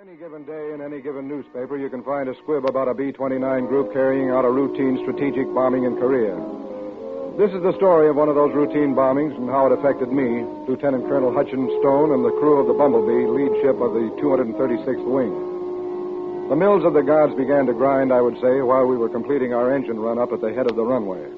Any given day in any given newspaper, you can find a squib about a B-29 group carrying out a routine strategic bombing in Korea. This is the story of one of those routine bombings and how it affected me, Lieutenant Colonel Hutchins Stone, and the crew of the Bumblebee, lead ship of the 236th Wing. The mills of the gods began to grind, I would say, while we were completing our engine run up at the head of the runway.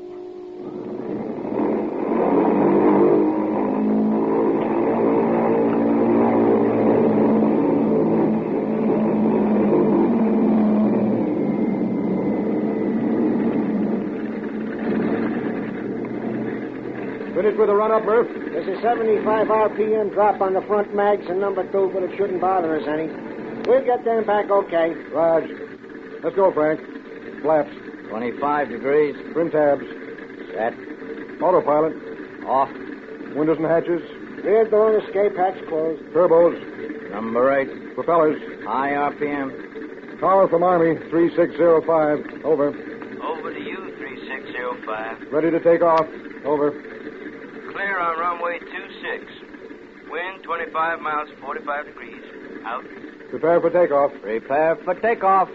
Finished with the run-up, Murph? There's a 75 RPM drop on the front mags in number 2, but it shouldn't bother us any. We'll get them back okay. Raj. Let's go, Frank. Flaps. 25 degrees. Trim tabs. Set. Autopilot. Off. Windows and hatches. Rear door and escape hatch closed. Turbos. Number 8. Propellers. High RPM. Tower from Army, 3605. Over. Over to you, 3605. Ready to take off. Over. Clear on runway 26. Wind 25 miles, 45 degrees. Out. Prepare for takeoff. Prepare for takeoff.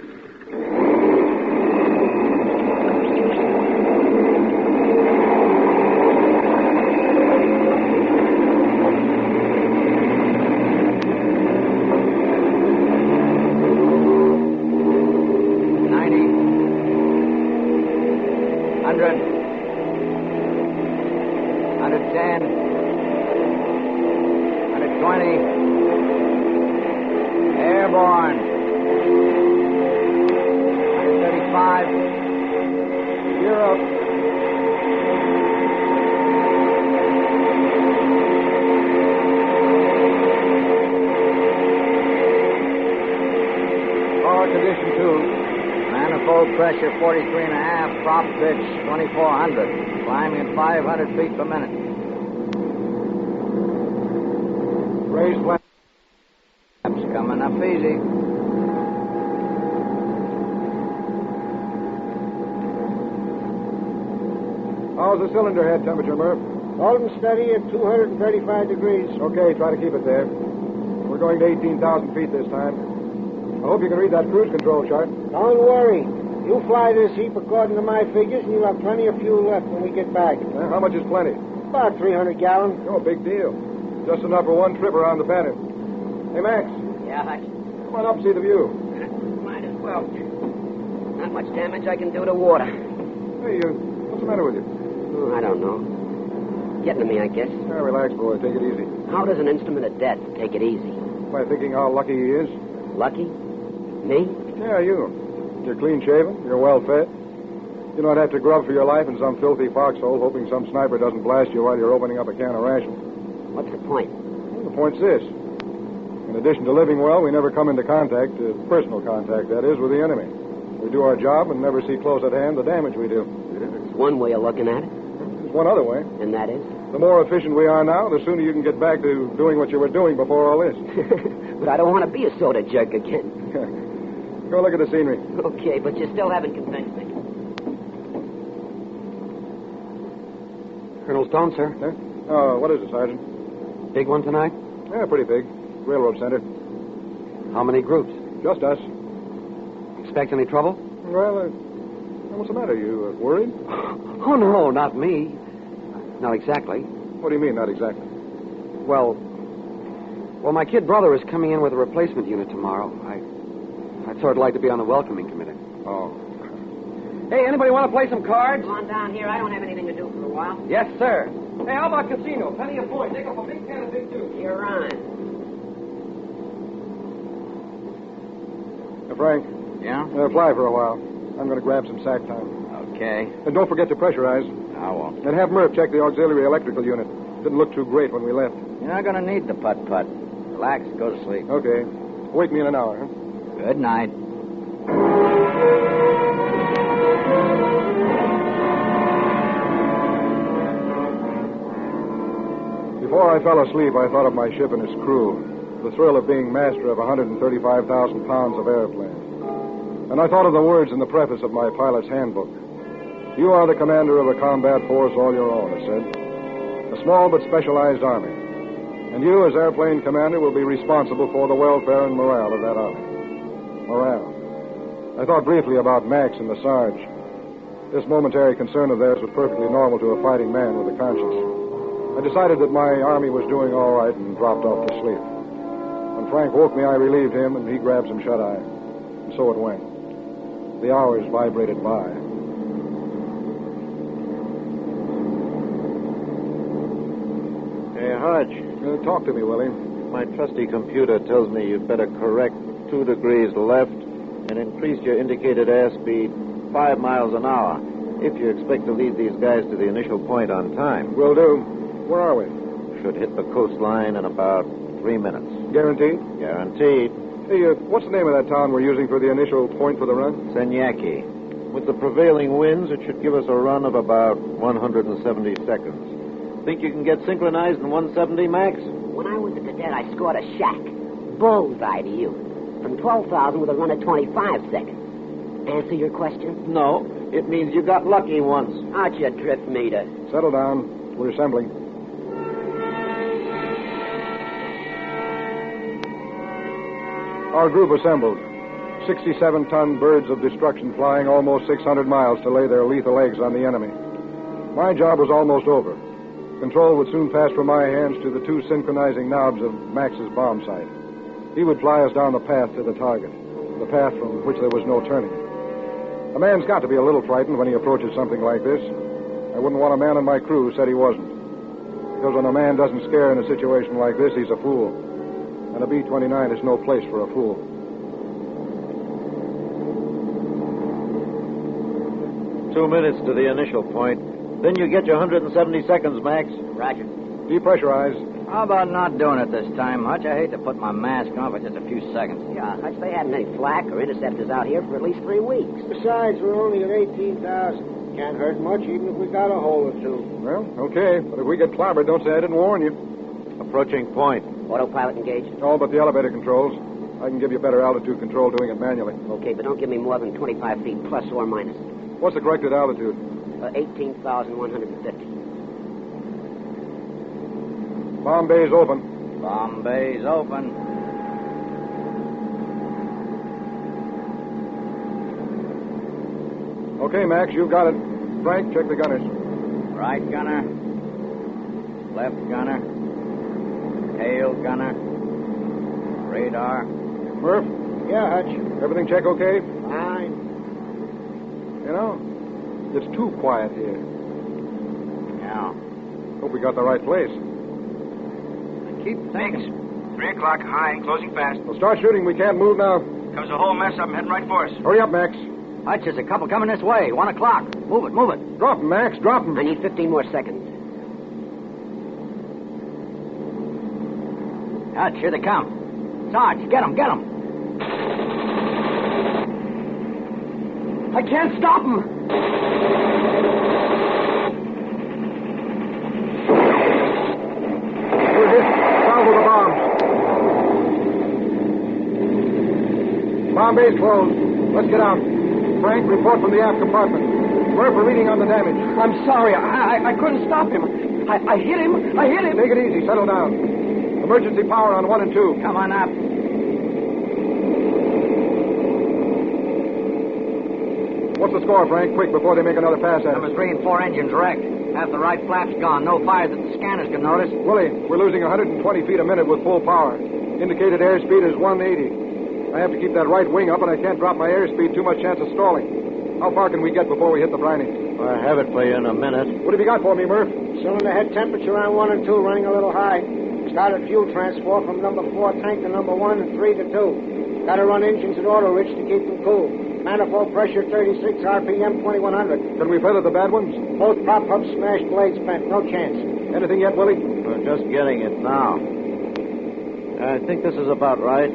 Airborne. 135. Europe. Power condition 2. Manifold pressure 43.5. Prop pitch 2400. Climbing at 500 feet per minute. Raise flaps. Coming up easy. How's the cylinder head temperature, Murph? Holding steady at 235 degrees. Okay, try to keep it there. We're going to 18,000 feet this time. I hope you can read that cruise control chart. Don't worry. You fly this heap according to my figures, and you'll have plenty of fuel left when we get back. How much is plenty? About 300 gallons. Oh, big deal. Just enough for one trip around the pattern. Hey, Max. Yeah, Hutch. Come on up and see the view. Might as well. Not much damage I can do to water. Hey, what's the matter with you? Oh, I don't know. Getting to me, I guess. Yeah, relax, boy. Take it easy. How does an instrument of death take it easy? By thinking how lucky he is. Lucky? Me? Yeah, you. You're clean-shaven. You're well-fed. You don't have to grub for your life in some filthy foxhole hoping some sniper doesn't blast you while you're opening up a can of rations. What's the point? Well, the point's this. In addition to living well, we never come into contact, personal contact, that is, with the enemy. We do our job and never see close at hand the damage we do. It's one way of looking at it. There's one other way. And that is? The more efficient we are now, the sooner you can get back to doing what you were doing before all this. But I don't want to be a soda jerk again. Go look at the scenery. Okay, but you still haven't convinced me. Colonel Stone, sir. Huh? Oh, what is it, Sergeant? Big one tonight? Yeah, pretty big. Railroad center. How many groups? Just us. Expect any trouble? Well, what's the matter? You worried? Oh, no, not me. Not exactly. What do you mean, not exactly? Well, my kid brother is coming in with a replacement unit tomorrow. I'd sort of like to be on the welcoming committee. Oh. Hey, anybody want to play some cards? Come on down here. I don't have anything to do for a while. Yes, sir. Hey, how about casino? Plenty of points. Take up a big can of Big Two. You're on. Frank. Yeah? Fly for a while. I'm going to grab some sack time. Okay. And don't forget to pressurize. I won't. And have Murph check the auxiliary electrical unit. Didn't look too great when we left. You're not going to need the putt-putt. Relax. Go to sleep. Okay. Wake me in an hour, huh? Good night. Before I fell asleep, I thought of my ship and its crew. The thrill of being master of 135,000 pounds of airplane. And I thought of the words in the preface of my pilot's handbook. You are the commander of a combat force all your own, it said. A small but specialized army. And you, as airplane commander, will be responsible for the welfare and morale of that army. Morale. I thought briefly about Max and the Sarge. This momentary concern of theirs was perfectly normal to a fighting man with a conscience. I decided that my army was doing all right and dropped off to sleep. When Frank woke me, I relieved him, and he grabbed some shut-eye. And so it went. The hours vibrated by. Hey, Hodge. Talk to me, Willie. My trusty computer tells me you'd better correct 2 degrees left and increase your indicated airspeed 5 miles an hour if you expect to lead these guys to the initial point on time. Will do. Where are we? Should hit the coastline in about 3 minutes. Guaranteed? Guaranteed. Hey, what's the name of that town we're using for the initial point for the run? Senyaki. With the prevailing winds, it should give us a run of about 170 seconds. Think you can get synchronized in 170, Max? When I was a cadet, I scored a shack. Bullseye to you. From 12,000 with a run of 25 seconds. Answer your question? No. It means you got lucky once. Aren't you, drift meter? Settle down. We're assembling. Our group assembled. 67-ton birds of destruction flying almost 600 miles to lay their lethal eggs on the enemy. My job was almost over. Control would soon pass from my hands to the 2 synchronizing knobs of Max's bomb sight. He would fly us down the path to the target, the path from which there was no turning. A man's got to be a little frightened when he approaches something like this. I wouldn't want a man on my crew who said he wasn't. Because when a man doesn't scare in a situation like this, he's a fool. And a B-29 is no place for a fool. Two minutes to the initial point. Then you get your 170 seconds, Max. Roger. Depressurize. How about not doing it this time, Hutch? I hate to put my mask on for just a few seconds. Yeah, Hutch, they hadn't any flak or interceptors out here for at least 3 weeks. Besides, we're only at 18,000. Can't hurt much, even if we got a hole or two. Well, okay. But if we get clobbered, don't say I didn't warn you. Approaching point. Autopilot engaged? All but the elevator controls. I can give you better altitude control doing it manually. Okay, but don't give me more than 25 feet, plus or minus. What's the corrected altitude? 18,150. Bomb bay's open. Bomb bay's open. Okay, Max, you've got it. Frank, check the gunners. Right gunner. Left gunner. Tail gunner. Radar. Murph, Yeah, Hutch. everything check okay? Fine. You know, it's too quiet here. Yeah. Hope we got the right place. Keep Thanks. 3 o'clock, high, closing fast. Well, start shooting. We can't move now. Comes a whole mess up. I'm heading right for us. Hurry up, Max. Hutch, there's a couple coming this way. 1 o'clock. Move it, move it. Drop 'em, Max. Drop 'em. I need 15 more seconds. Hutch, here they come. Sarge, get 'em, get 'em. I can't stop them. We're hit. South of the bombs. Bomb bay's closed. Let's get out. Frank, report from the aft compartment. Murph, we're reading on the damage. I'm sorry. I couldn't stop him. I hit him. I hit him. Take it easy. Settle down. Emergency power on 1 and 2. Come on up. What's the score, Frank? Quick, before they make another pass at us. Number 3 and 4 engines wrecked. Half the right flap's gone. No fire that the scanners can notice. Willie, we're losing 120 feet a minute with full power. Indicated airspeed is 180. I have to keep that right wing up, and I can't drop my airspeed. Too much chance of stalling. How far can we get before we hit the briny? I have it for you in a minute. What have you got for me, Murph? Cylinder head temperature on 1 and 2 running a little high. Started fuel transport from number 4 tank to number 1 and 3 to 2. Got to run engines at auto rich to keep them cool. Manifold pressure 36, RPM 2100. Can we feather the bad ones? Both prop hubs smashed, blades bent. No chance. Anything yet, Willie? We're just getting it now. I think this is about right.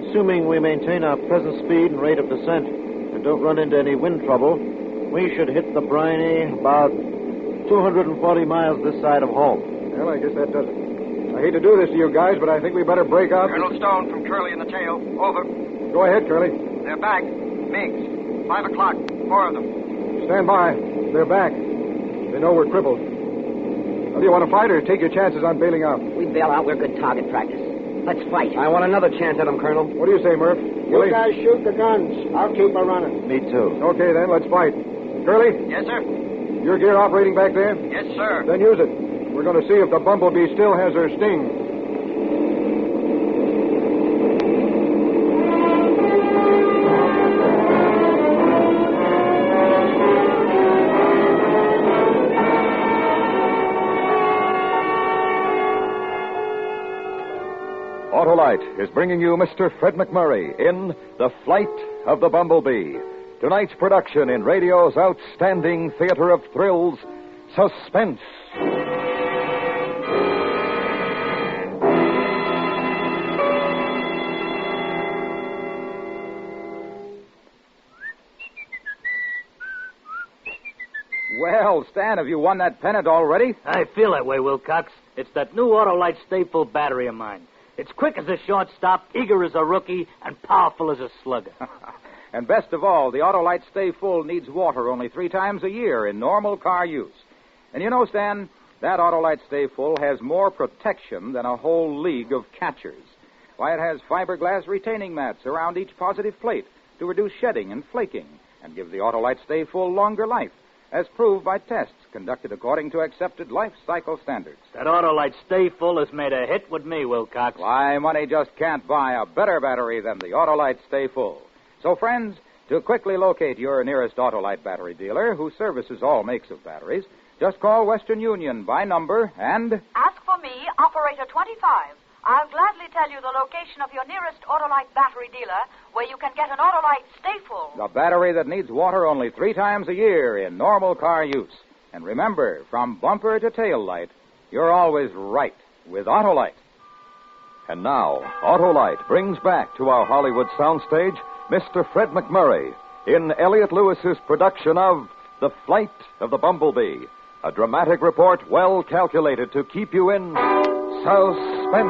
Assuming we maintain our present speed and rate of descent and don't run into any wind trouble, we should hit the briny about 240 miles this side of home. Well, I guess that does it. I hate to do this to you guys, but I think we better break out. Colonel Stone from Curly in the tail. Over. Go ahead, Curly. They're back. Miggs. 5 o'clock. 4 of them. Stand by. They're back. They know we're crippled. Well, do you want to fight or take your chances on bailing out? We bail out, we're good target practice. Let's fight. I want another chance at him, Colonel. What do you say, Murph? You guys shoot the guns. I'll keep her running. Me too. Okay, then, let's fight. Curly, Yes, sir. your gear operating back there? Yes, sir. Then use it. We're going to see if the Bumblebee still has her sting. Autolite is bringing you Mr. Fred McMurray in The Flight of the Bumblebee. Tonight's production in radio's outstanding theater of thrills, Suspense. Well, Stan, have you won that pennant already? I feel that way, Wilcox. It's that new Autolite Stay Full battery of mine. It's quick as a shortstop, eager as a rookie, and powerful as a slugger. And best of all, the Autolite Stay Full needs water only 3 times a year in normal car use. And you know, Stan, that Autolite Stay Full has more protection than a whole league of catchers. Why, it has fiberglass retaining mats around each positive plate to reduce shedding and flaking and give the Autolite Stay Full longer life, as proved by tests conducted according to accepted life cycle standards. That Autolite Stay Full has made a hit with me, Wilcox. Why, money just can't buy a better battery than the Autolite Stay Full. So, friends, to quickly locate your nearest Autolite battery dealer who services all makes of batteries, just call Western Union by number and... Ask for me, Operator 25. I'll gladly tell you the location of your nearest Autolite battery dealer where you can get an Autolite Stay Full. The battery that needs water only 3 times a year in normal car use. And remember, from bumper to tail light, you're always right with Autolite. And now, Autolite brings back to our Hollywood soundstage Mr. Fred McMurray in Elliot Lewis's production of The Flight of the Bumblebee, a dramatic report well calculated to keep you in suspense.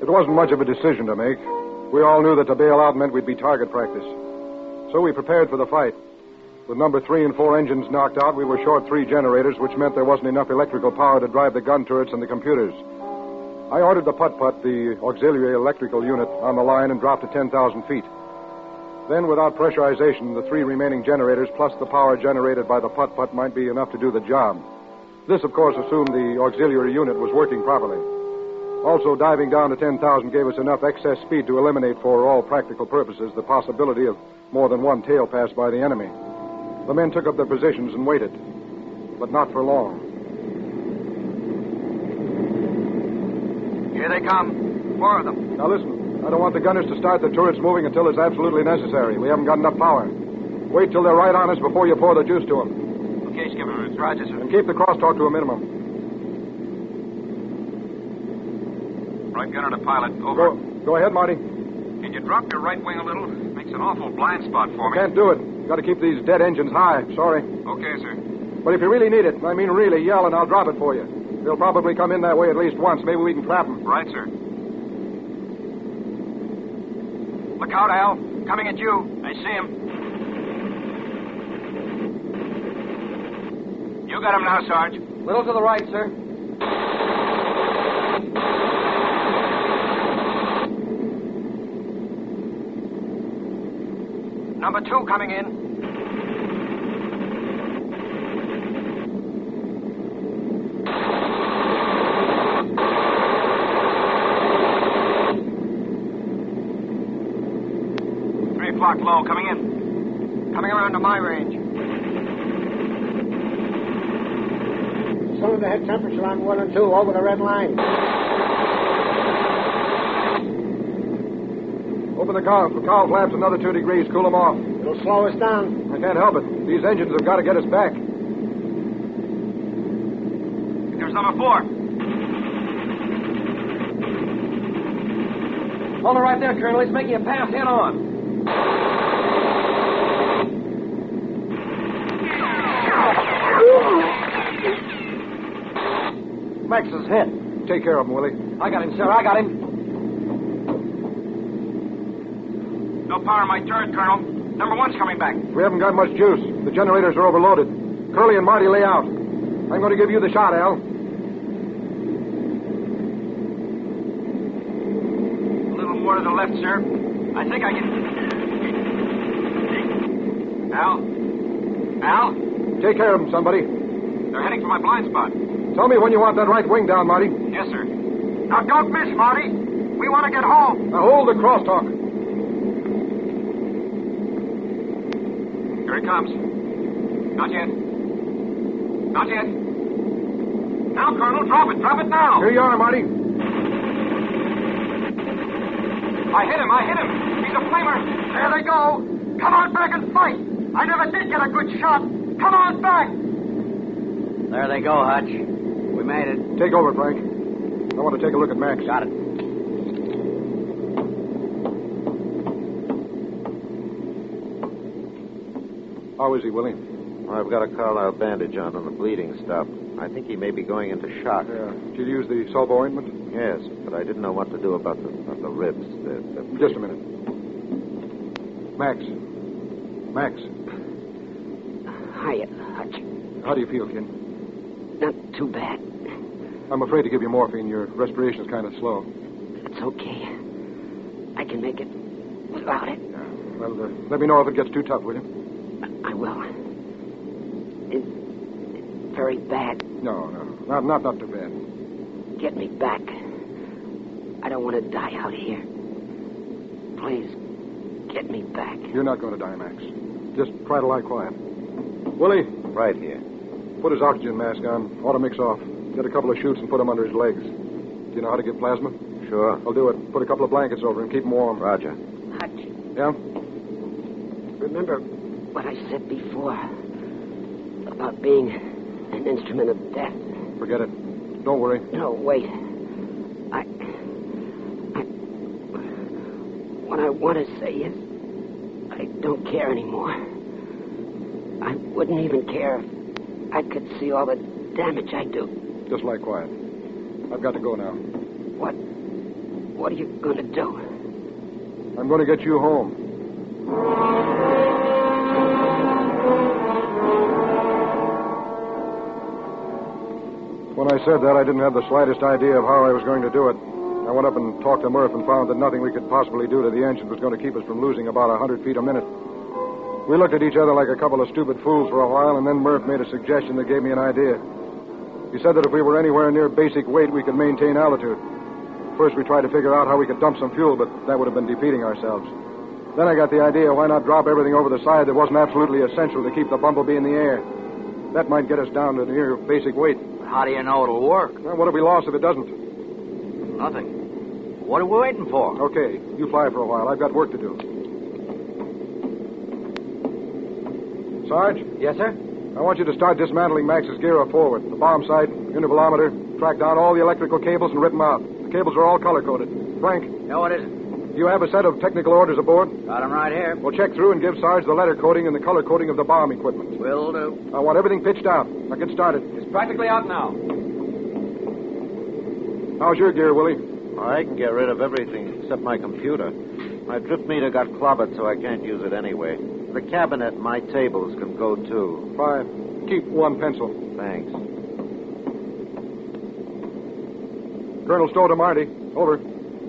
It wasn't much of a decision to make. We all knew that to bail out meant we'd be target practice. So we prepared for the fight. With number 3 and 4 engines knocked out, we were short 3 generators, which meant there wasn't enough electrical power to drive the gun turrets and the computers. I ordered the putt-putt, the auxiliary electrical unit, on the line and dropped to 10,000 feet. Then, without pressurization, the 3 remaining generators plus the power generated by the putt-putt might be enough to do the job. This, of course, assumed the auxiliary unit was working properly. Also, diving down to 10,000 gave us enough excess speed to eliminate, for all practical purposes, the possibility of more than one tail pass by the enemy. The men took up their positions and waited, but not for long. Here they come. 4 of them. Now listen, I don't want the gunners to start the turrets moving until it's absolutely necessary. We haven't got enough power. Wait till they're right on us before you pour the juice to them. Okay, Skipper. It's Roger, sir. And keep the crosstalk to a minimum. Right gunner to pilot. Over. Go ahead, Marty. Can you drop your right wing a little? Makes an awful blind spot for me. Can't do it. Got to keep these dead engines high. Sorry. Okay, sir. But if you really need it, I mean really, yell and I'll drop it for you. They'll probably come in that way at least once. Maybe we can trap them. Right, sir. Look out, Al. Coming at you. I see him. You got him now, Sarge. Little to the right, sir. Number 2 coming in. O'clock low, coming in. Coming around to my range. Cylinder head temperature on 1 and 2 over the red line. Open the cowl flaps another 2 degrees. Cool them off. It'll slow us down. I can't help it. These engines have got to get us back. There's number 4. Hold it right there, Colonel. He's making a pass head on. Max is hit. Take care of him, Willie. I got him, sir. I got him. No power in my turret, Colonel. Number 1's coming back. We haven't got much juice. The generators are overloaded. Curly and Marty lay out. I'm going to give you the shot, Al. A little more to the left, sir. I think I can... Al? Al? Take care of them, somebody. They're heading for my blind spot. Tell me when you want that right wing down, Marty. Yes, sir. Now, don't miss, Marty. We want to get home. Now, hold the crosstalk. Here it comes. Not yet. Not yet. Now, Colonel, drop it. Drop it now. Here you are, Marty. I hit him. He's a flamer. There they go. Come on back and fight. I never did get a good shot. Come on back. There they go, Hutch. We made it. Take over, Frank. I want to take a look at Max. Got it. How is he, Willie? Well, I've got a Carlisle bandage on and the bleeding stopped. I think he may be going into shock. Yeah. Did you use the sulfur ointment? Yes, but I didn't know what to do about the ribs. Just a minute. Max. Hiya, Hutch. How do you feel, kid? Not too bad. I'm afraid to give you morphine. Your respiration's kind of slow. It's okay. I can make it without it. Yeah. Well, let me know if it gets too tough, will you? I will. It's very bad. No. Not too bad. Get me back. I don't want to die out here. Please, get me back. You're not going to die, Max. Just try to lie quiet. Willie. Right here. Put his oxygen mask on. Auto-mix off. Get a couple of chutes and put them under his legs. Do you know how to give plasma? Sure. I'll do it. Put a couple of blankets over him. Keep him warm. Roger. Hutch. Yeah? Remember what I said before about being an instrument of death? Forget it. Don't worry. No, wait. What I want to say is I don't care anymore. I wouldn't even care if I could see all the damage I do. Just lie quiet. I've got to go now. What are you going to do? I'm going to get you home. When I said that, I didn't have the slightest idea of how I was going to do it. I went up and talked to Murph and found that nothing we could possibly do to the engine was going to keep us from losing about 100 feet a minute. We looked at each other like a couple of stupid fools for a while, and then Murph made a suggestion that gave me an idea. He said that if we were anywhere near basic weight, we could maintain altitude. First, we tried to figure out how we could dump some fuel, but that would have been defeating ourselves. Then I got the idea, why not drop everything over the side that wasn't absolutely essential to keep the Bumblebee in the air? That might get us down to near basic weight. How do you know it'll work? Well, what have we lost if it doesn't? Nothing. What are we waiting for? Okay, you fly for a while. I've got work to do. Sarge? Yes, sir? I want you to start dismantling Max's gear forward. The bomb sight, intervalometer, track down all the electrical cables and rip them out. The cables are all color-coded. Frank? No, what is it? Do you have a set of technical orders aboard? Got 'em right here. Well, check through and give Sarge the letter coding and the color coding of the bomb equipment. Will do. I want everything pitched out. Now get started. It's practically out now. How's your gear, Willie? I can get rid of everything except my computer. My drift meter got clobbered, so I can't use it anyway. The cabinet and my tables can go, too. Fine. Keep one pencil. Thanks. Colonel Stowe to Marty. Over.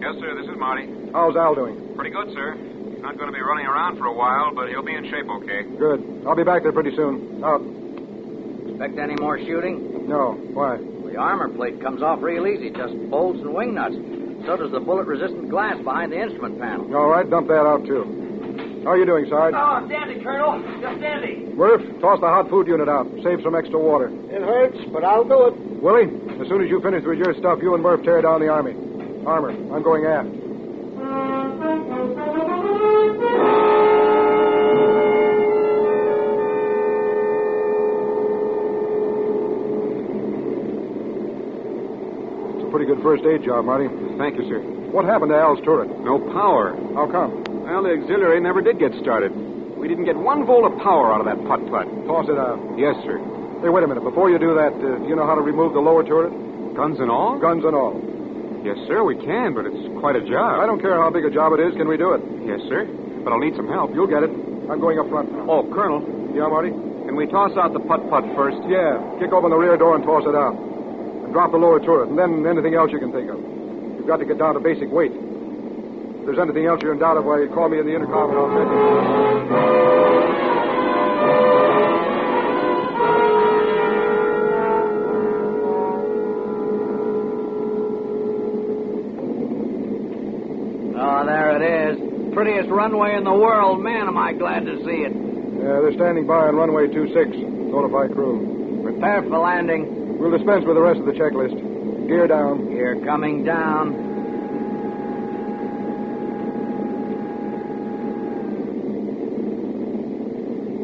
Yes, sir. This is Marty. How's Al doing? Pretty good, sir. He's not going to be running around for a while, but he'll be in shape okay. Good. I'll be back there pretty soon. Out. Expect any more shooting? No. Why? The armor plate comes off real easy, just bolts and wing nuts. So does the bullet-resistant glass behind the instrument panel. All right, dump that out, too. How are you doing, Sarge? Oh, dandy, Colonel. Just dandy. Murph, toss the hot food unit out. Save some extra water. It hurts, but I'll do it. Willie, as soon as you finish with your stuff, you and Murph tear down the armor. I'm going aft. It's a pretty good first aid job, Marty. Thank you, sir. What happened to Al's turret? No power. How come? Well, the auxiliary never did get started. We didn't get 1 volt of power out of that putt-putt. Toss it out. Yes, sir. Hey, wait a minute. Before you do that, do you know how to remove the lower turret? Guns and all? Guns and all. Yes, sir, we can, but it's quite a job. I don't care how big a job it is. Can we do it? Yes, sir. but I'll need some help. You'll get it. I'm going up front now. Oh, Colonel, Yeah, Marty? can we toss out the putt-putt first? Yeah. Kick open the rear door and toss it out. And drop the lower turret, and then anything else you can think of. You've got to get down to basic weight. If there's anything else you're in doubt of, why, call me in the intercom and I'll tell you. Oh, there it is. Prettiest runway in the world. Man, am I glad to see it. Yeah, they're standing by on runway 26. Notify crew. Prepare for landing. We'll dispense with the rest of the checklist. Gear down. Gear coming down.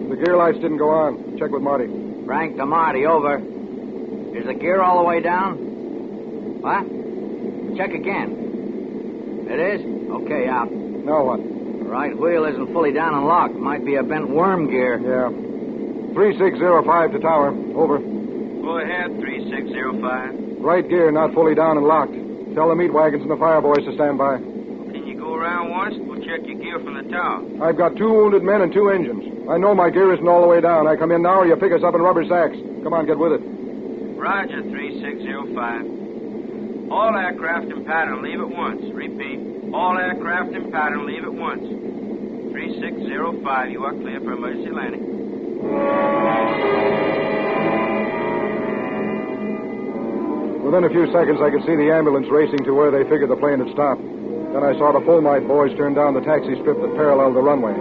The gear lights didn't go on. Check with Marty. Frank to Marty, over. Is the gear all the way down? What? Check again. It is? Okay, out. Now what? The right wheel isn't fully down and locked. Might be a bent worm gear. Yeah. 3605 to tower. Over. Go ahead, 3605. Right gear not fully down and locked. Tell the meat wagons and the fire boys to stand by. Can you go around once? We'll check your gear from the tower. I've got 2 wounded men and 2 engines. I know my gear isn't all the way down. I come in now or you pick us up in rubber sacks. Come on, get with it. Roger, 3605. All aircraft in pattern, leave at once. Repeat. All aircraft in pattern, leave at once. 3605, you are clear for emergency landing. Within a few seconds, I could see the ambulance racing to where they figured the plane had stopped. Then I saw the full-night boys turn down the taxi strip that paralleled the runway.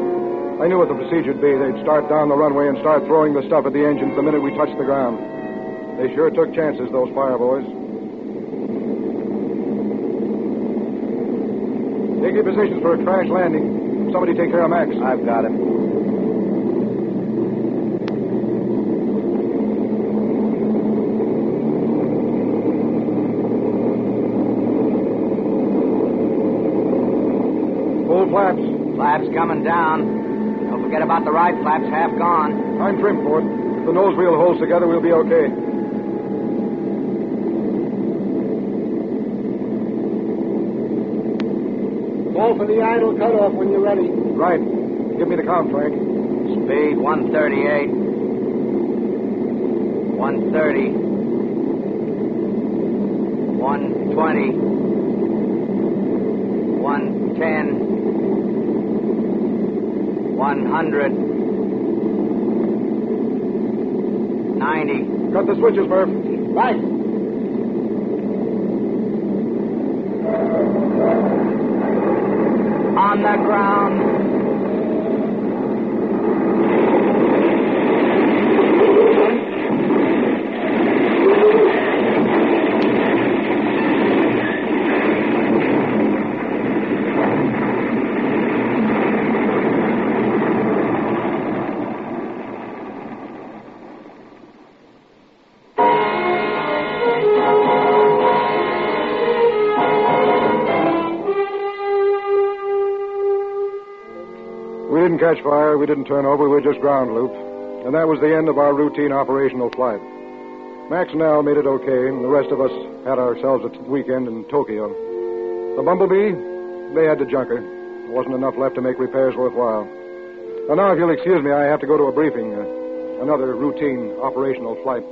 I knew what the procedure'd be. They'd start down the runway and start throwing the stuff at the engines the minute we touched the ground. They sure took chances, those fire boys. Take your positions for a crash landing. Somebody take care of Max. I've got him. Full flaps. Flaps coming down. Don't forget about the right flaps, half gone. I'm trim for it. If the nose wheel holds together, we'll be okay. Call for the idle cutoff when you're ready. Right. Give me the count, Frank. Speed 138. 130. 120. 110. 100. 90. Cut the switches, Murph. Right. On the ground. We didn't catch fire. We didn't turn over. We were just ground looped. And that was the end of our routine operational flight. Max and Al made it okay, and the rest of us had ourselves a weekend in Tokyo. The Bumblebee, they had to junker. There wasn't enough left to make repairs worthwhile. And now, if you'll excuse me, I have to go to a briefing. Another routine operational flight.